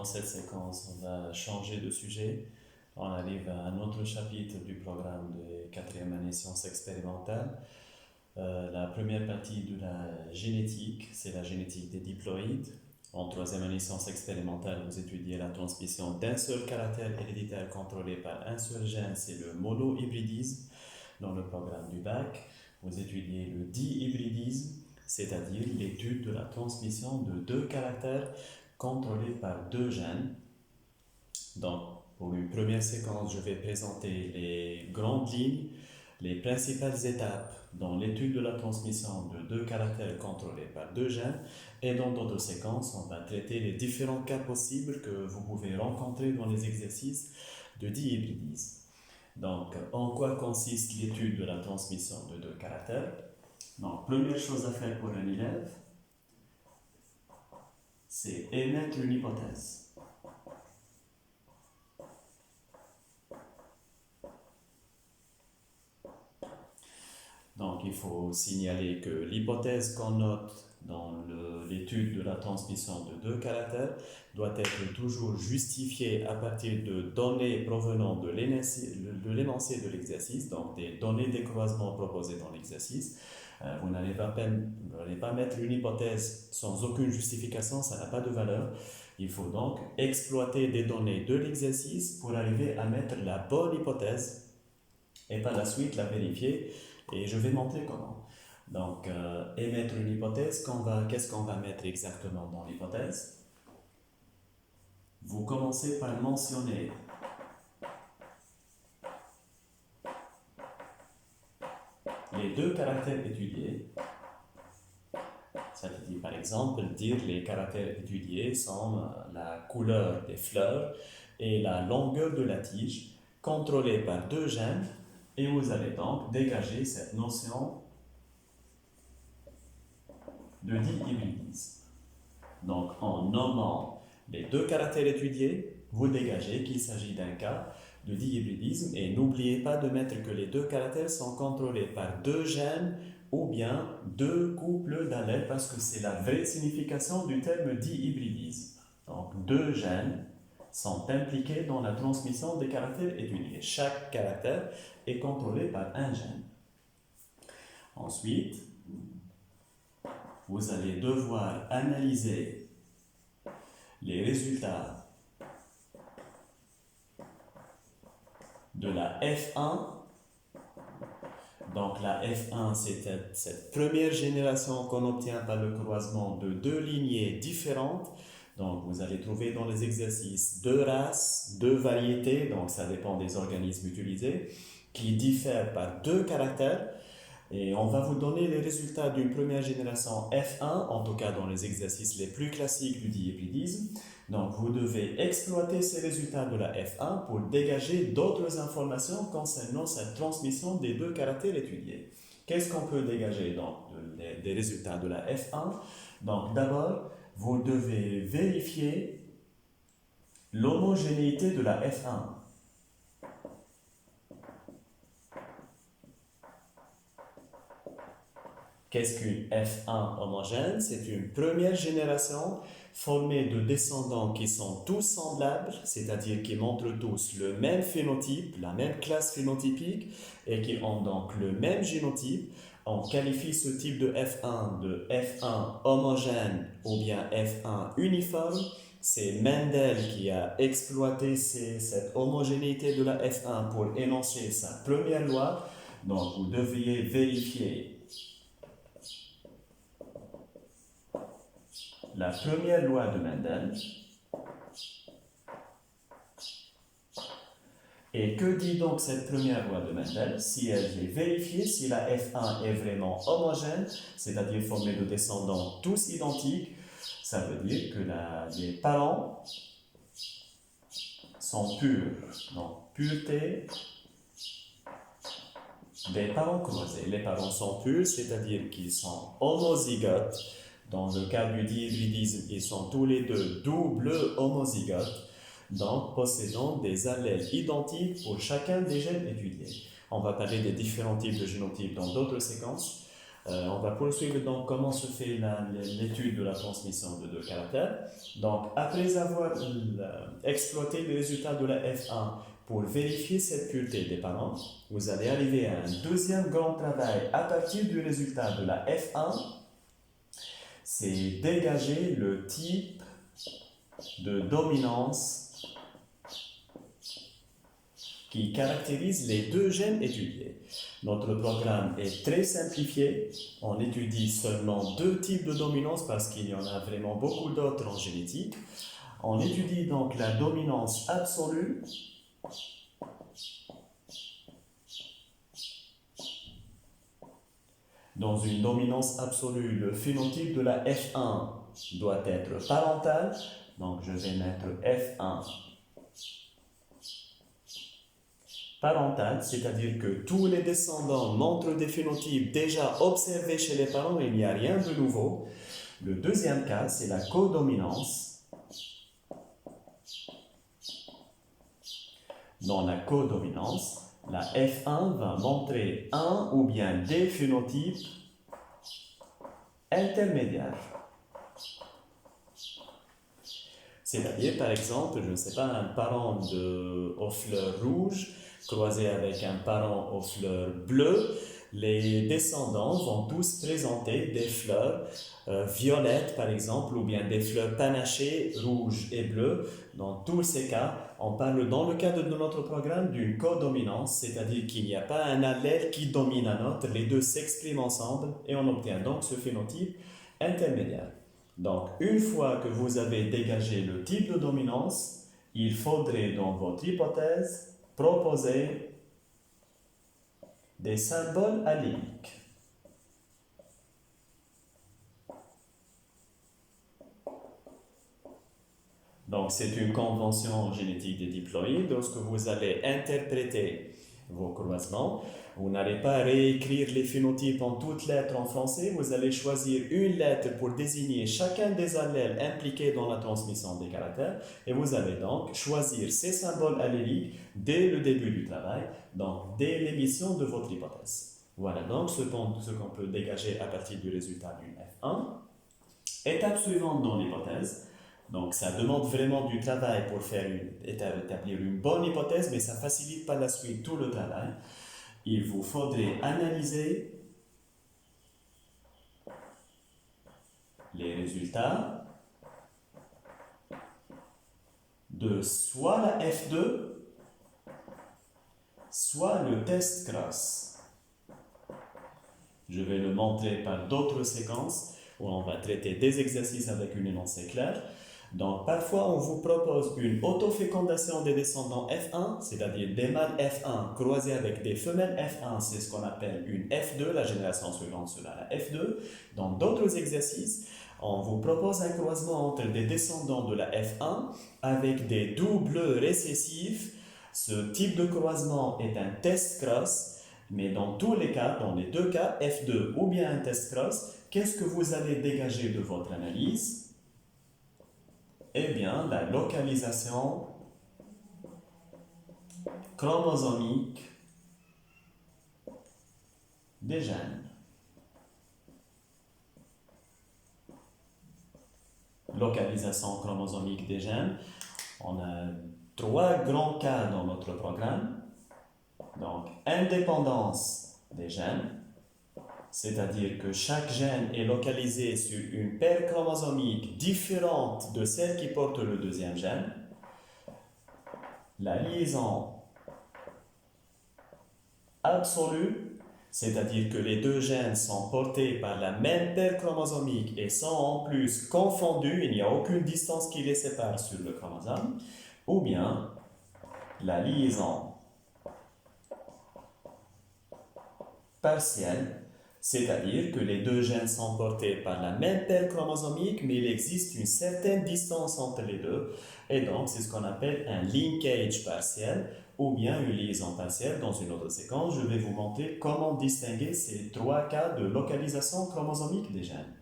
cette séquence, on va changer de sujet. On arrive à un autre chapitre du programme de quatrième année sciences expérimentales. La première partie de la génétique, c'est la génétique des diploïdes. En troisième année sciences expérimentales, vous étudiez la transmission d'un seul caractère héréditaire contrôlé par un seul gène, c'est le monohybridisme. Dans le programme du bac, vous étudiez le dihybridisme, c'est-à-dire l'étude de la transmission de deux caractères contrôlés par deux gènes. Donc, pour une première séquence, je vais présenter les grandes lignes, les principales étapes dans l'étude de la transmission de deux caractères contrôlés par deux gènes. Et dans d'autres séquences, on va traiter les différents cas possibles que vous pouvez rencontrer dans les exercices de dihybridisme. Donc, en quoi consiste l'étude de la transmission de deux caractères? Donc, première chose à faire pour un élève, c'est émettre une hypothèse. Donc, il faut signaler que l'hypothèse qu'on note dans l'étude de la transmission de deux caractères doit être toujours justifiée à partir de données provenant de l'énoncé de l'exercice, donc des données des croisements proposées dans l'exercice. Vous n'allez pas mettre une hypothèse sans aucune justification, ça n'a pas de valeur. Il faut donc exploiter des données de l'exercice pour arriver à mettre la bonne hypothèse et par la suite la vérifier. Et je vais montrer comment. Donc, émettre une hypothèse, qu'est-ce qu'on va mettre exactement dans l'hypothèse? Vous commencez par mentionner les deux caractères étudiés. Ça veut dire, par exemple, dire les caractères étudiés sont la couleur des fleurs et la longueur de la tige, contrôlées par deux gènes. Et vous allez donc dégager cette notion de dihybridisme. Donc, en nommant les deux caractères étudiés, vous dégagez qu'il s'agit d'un cas de dihybridisme. Et n'oubliez pas de mettre que les deux caractères sont contrôlés par deux gènes ou bien deux couples d'allèles, parce que c'est la vraie signification du terme dihybridisme. Donc, deux gènes sont impliqués dans la transmission des caractères étudiés. Chaque caractère est contrôlé par un gène. Ensuite, vous allez devoir analyser les résultats de la F1. Donc la F1, c'est cette première génération qu'on obtient par le croisement de deux lignées différentes. Donc, vous allez trouver dans les exercices deux races, deux variétés, donc ça dépend des organismes utilisés, qui diffèrent par deux caractères. Et on va vous donner les résultats d'une première génération F1, en tout cas dans les exercices les plus classiques du dihybridisme. Donc, vous devez exploiter ces résultats de la F1 pour dégager d'autres informations concernant cette transmission des deux caractères étudiés. Qu'est-ce qu'on peut dégager donc des résultats de la F1? Donc, d'abord, vous devez vérifier l'homogénéité de la F1. Qu'est-ce qu'une F1 homogène? C'est une première génération formée de descendants qui sont tous semblables, c'est-à-dire qui montrent tous le même phénotype, la même classe phénotypique, et qui ont donc le même génotype. On qualifie ce type de F1 homogène ou bien F1 uniforme. C'est Mendel qui a exploité cette homogénéité de la F1 pour énoncer sa première loi. Donc, vous devriez vérifier la première loi de Mendel. Et que dit donc cette première loi de Mendel? Si elle est vérifiée, si la F1 est vraiment homogène, c'est-à-dire formée de descendants tous identiques, ça veut dire que les parents sont purs. Donc, pureté des parents croisés. Les parents sont purs, c'est-à-dire qu'ils sont homozygotes. Dans le cas du dihybridisme, ils sont tous les deux double homozygotes, donc possédant des allèles identiques pour chacun des gènes étudiés. On va parler des différents types de génotypes dans d'autres séquences. On va poursuivre donc comment se fait l'étude de la transmission de deux caractères. Donc, après avoir exploité le résultat de la F1 pour vérifier cette pureté des parents, vous allez arriver à un deuxième grand travail à partir du résultat de la F1, c'est dégager le type de dominance qui caractérise les deux gènes étudiés. Notre programme est très simplifié. On étudie seulement deux types de dominance parce qu'il y en a vraiment beaucoup d'autres en génétique. On étudie donc la dominance absolue Dans une dominance absolue, le phénotype de la F1 doit être parental. Donc, je vais mettre F1 parental, c'est-à-dire que tous les descendants montrent des phénotypes déjà observés chez les parents et il n'y a rien de nouveau. Le deuxième cas, c'est la codominance. Dans la codominance, la F1 va montrer un ou bien des phénotypes intermédiaires. C'est-à-dire, par exemple, je ne sais pas, un parent aux fleurs rouges croisé avec un parent aux fleurs bleues, les descendants vont tous présenter des fleurs violettes, par exemple, ou bien des fleurs panachées rouges et bleues. Dans tous ces cas, on parle dans le cadre de notre programme d'une codominance, c'est-à-dire qu'il n'y a pas un allèle qui domine un autre, les deux s'expriment ensemble et on obtient donc ce phénotype intermédiaire. Donc, une fois que vous avez dégagé le type de dominance, il faudrait dans votre hypothèse proposer des symboles alléliques. Donc, c'est une convention génétique des diploïdes. Lorsque vous allez interpréter vos croisements, vous n'allez pas réécrire les phénotypes en toutes lettres en français, vous allez choisir une lettre pour désigner chacun des allèles impliqués dans la transmission des caractères et vous allez donc choisir ces symboles alléliques dès le début du travail, donc dès l'émission de votre hypothèse. Voilà donc ce qu'on peut dégager à partir du résultat d'une F1. Étape suivante dans l'hypothèse. Donc, ça demande vraiment du travail pour établir une bonne hypothèse, mais ça ne facilite pas la suite tout le travail. Il vous faudrait analyser les résultats de soit la F2, soit le test cross. Je vais le montrer par d'autres séquences où on va traiter des exercices avec une énoncé claire. Donc, parfois, on vous propose une autofécondation des descendants F1, c'est-à-dire des mâles F1 croisés avec des femelles F1, c'est ce qu'on appelle une F2, la génération suivante sera la F2. Dans d'autres exercices, on vous propose un croisement entre des descendants de la F1 avec des doubles récessifs. Ce type de croisement est un test cross, mais dans tous les cas, dans les deux cas, F2 ou bien un test cross, qu'est-ce que vous allez dégager de votre analyse? Eh bien, la localisation chromosomique des gènes. Localisation chromosomique des gènes. On a trois grands cas dans notre programme. Donc, indépendance des gènes, c'est-à-dire que chaque gène est localisé sur une paire chromosomique différente de celle qui porte le deuxième gène. La liaison absolue, c'est-à-dire que les deux gènes sont portés par la même paire chromosomique et sont en plus confondus, il n'y a aucune distance qui les sépare sur le chromosome, ou bien la liaison partielle, c'est-à-dire que les deux gènes sont portés par la même paire chromosomique, mais il existe une certaine distance entre les deux, et donc c'est ce qu'on appelle un linkage partiel, ou bien une liaison partielle. Dans une autre séquence, je vais vous montrer comment distinguer ces trois cas de localisation chromosomique des gènes.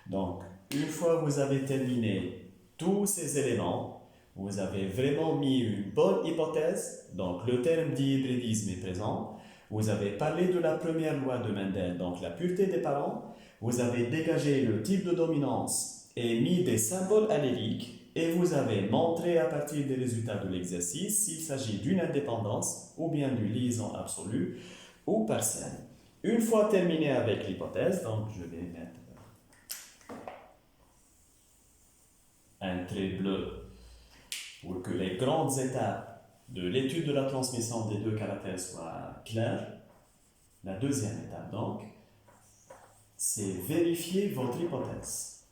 Donc, une fois que vous avez terminé tous ces éléments, vous avez vraiment mis une bonne hypothèse, donc le terme d'hybrидisme est présent. Vous avez parlé de la première loi de Mendel, donc la pureté des parents. Vous avez dégagé le type de dominance et mis des symboles alléliques. Et vous avez montré à partir des résultats de l'exercice s'il s'agit d'une indépendance ou bien d'une liaison absolue ou partielle. Une fois terminé avec l'hypothèse, donc je vais mettre un trait bleu pour que les grandes étapes de l'étude de la transmission des deux caractères soient claires. La deuxième étape, donc, c'est vérifier votre hypothèse.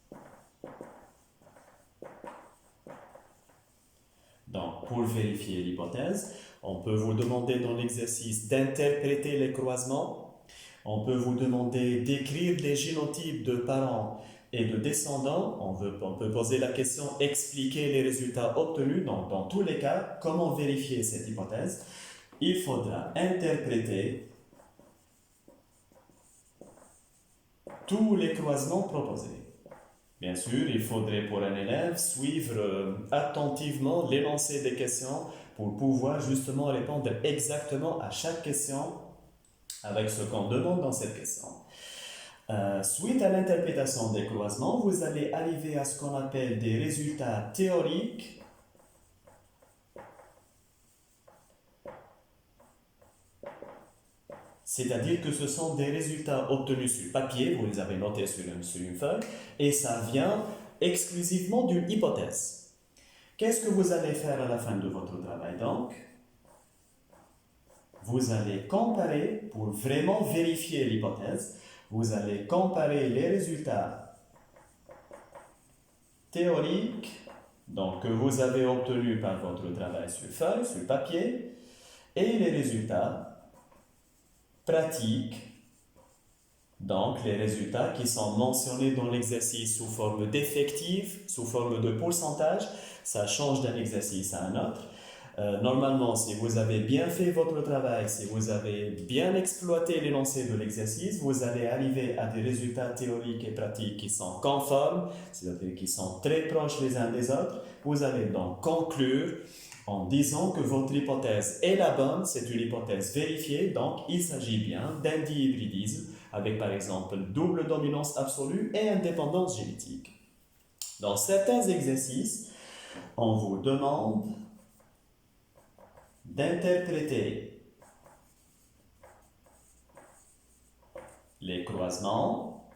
Donc, pour vérifier l'hypothèse, on peut vous demander dans l'exercice d'interpréter les croisements. On peut vous demander d'écrire des génotypes de parents et de descendants. On peut poser la question, expliquer les résultats obtenus. Donc, dans tous les cas, comment vérifier cette hypothèse? Il faudra interpréter tous les croisements proposés. Bien sûr, il faudrait pour un élève suivre attentivement l'énoncé des questions pour pouvoir justement répondre exactement à chaque question avec ce qu'on demande dans cette question. Suite à l'interprétation des croisements, vous allez arriver à ce qu'on appelle des résultats théoriques. C'est-à-dire que ce sont des résultats obtenus sur papier, vous les avez notés sur une feuille, et ça vient exclusivement d'une hypothèse. Qu'est-ce que vous allez faire à la fin de votre travail donc? Vous allez comparer, pour vraiment vérifier l'hypothèse, vous allez comparer les résultats théoriques donc, que vous avez obtenus par votre travail sur feuille, sur papier, et les résultats pratiques, donc les résultats qui sont mentionnés dans l'exercice sous forme d'effectifs, sous forme de pourcentage, ça change d'un exercice à un autre. Normalement, si vous avez bien fait votre travail, si vous avez bien exploité l'énoncé de l'exercice, vous allez arriver à des résultats théoriques et pratiques qui sont conformes, c'est-à-dire qui sont très proches les uns des autres. Vous allez donc conclure en disant que votre hypothèse est la bonne, c'est une hypothèse vérifiée, donc il s'agit bien d'un dihybridisme avec par exemple double dominance absolue et indépendance génétique. Dans certains exercices, on vous demande d'interpréter les croisements,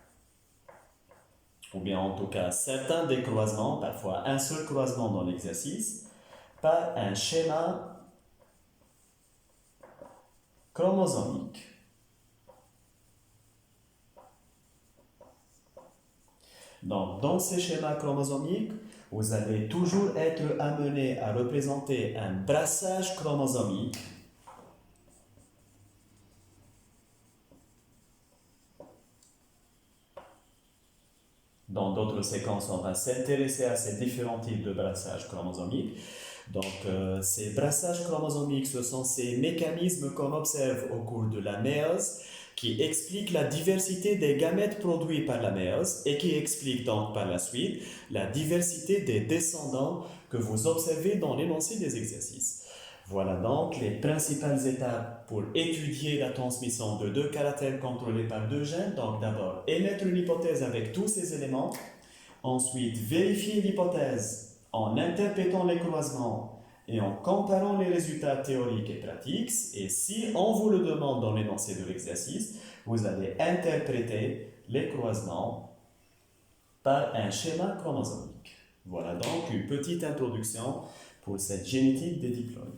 ou bien en tout cas certains des croisements, parfois un seul croisement dans l'exercice, par un schéma chromosomique. Donc, dans ces schémas chromosomiques, vous allez toujours être amené à représenter un brassage chromosomique dans d'autres séquences, on va s'intéresser à ces différents types de brassage chromosomique. Donc, ces brassages chromosomiques, ce sont ces mécanismes qu'on observe au cours de la méiose qui expliquent la diversité des gamètes produits par la méiose et qui expliquent donc par la suite la diversité des descendants que vous observez dans l'énoncé des exercices. Voilà donc les principales étapes pour étudier la transmission de deux caractères contrôlés par deux gènes. Donc d'abord, émettre une hypothèse avec tous ces éléments. Ensuite, vérifier l'hypothèse en interprétant les croisements et en comparant les résultats théoriques et pratiques. Et si on vous le demande dans l'énoncé de l'exercice, vous allez interpréter les croisements par un schéma chromosomique. Voilà donc une petite introduction pour cette génétique des diploïdes.